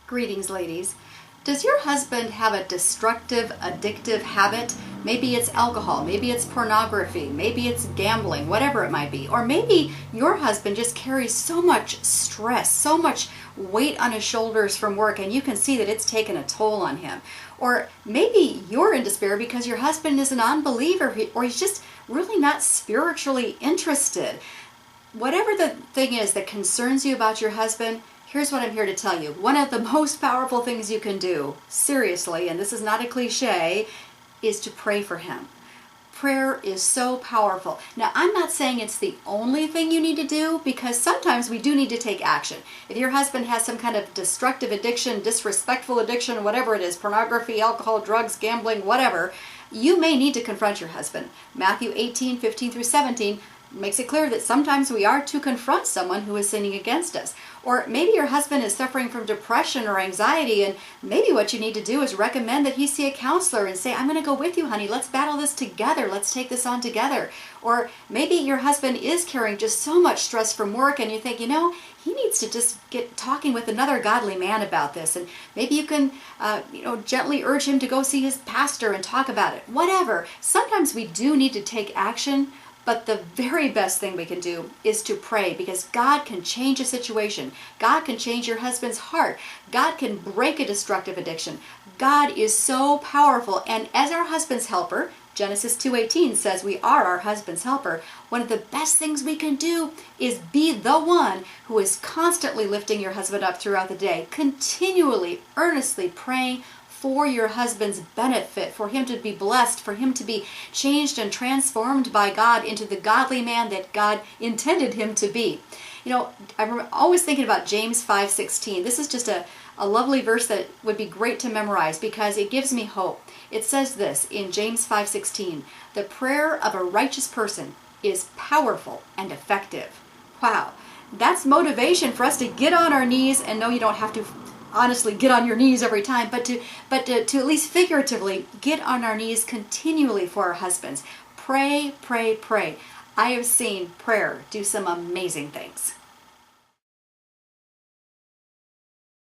Greetings, ladies. Does your husband have a destructive, addictive habit? Maybe it's alcohol, maybe it's pornography, maybe it's gambling, whatever it might be. Or maybe your husband just carries so much stress, so much weight on his shoulders from work, and you can see that it's taken a toll on him. Or maybe you're in despair because your husband is an unbeliever, or he's just really not spiritually interested. Whatever the thing is that concerns you about your husband, here's what I'm here to tell you. One of the most powerful things you can do, seriously, and this is not a cliche, is to pray for him. Prayer is so powerful. Now, I'm not saying it's the only thing you need to do, because sometimes we do need to take action. If your husband has some kind of destructive addiction, disrespectful addiction, whatever it is, pornography, alcohol, drugs, gambling, whatever, you may need to confront your husband. Matthew 18:15-17 makes it clear that sometimes we are to confront someone who is sinning against us. Or maybe your husband is suffering from depression or anxiety, and maybe what you need to do is recommend that he see a counselor and say, I'm going to go with you, honey. Let's battle this together. Let's take this on together. Or maybe your husband is carrying just so much stress from work, and you think, he needs to just get talking with another godly man about this. And maybe you can, gently urge him to go see his pastor and talk about it. Whatever. Sometimes we do need to take action. But the very best thing we can do is to pray, because God can change a situation. God can change your husband's heart. God can break a destructive addiction. God is so powerful. And as our husband's helper, Genesis 2:18 says we are our husband's helper. One of the best things we can do is be the one who is constantly lifting your husband up throughout the day, continually, earnestly praying for your husband's benefit, for him to be blessed, for him to be changed and transformed by God into the godly man that God intended him to be. I'm always thinking about James 5:16. This is just a lovely verse that would be great to memorize because it gives me hope. It says this in James 5:16, the prayer of a righteous person is powerful and effective. Wow, that's motivation for us to get on our knees, and no, you don't have to honestly get on your knees every time, but to at least figuratively get on our knees continually for our husbands. Pray, pray, pray. I have seen prayer do some amazing things.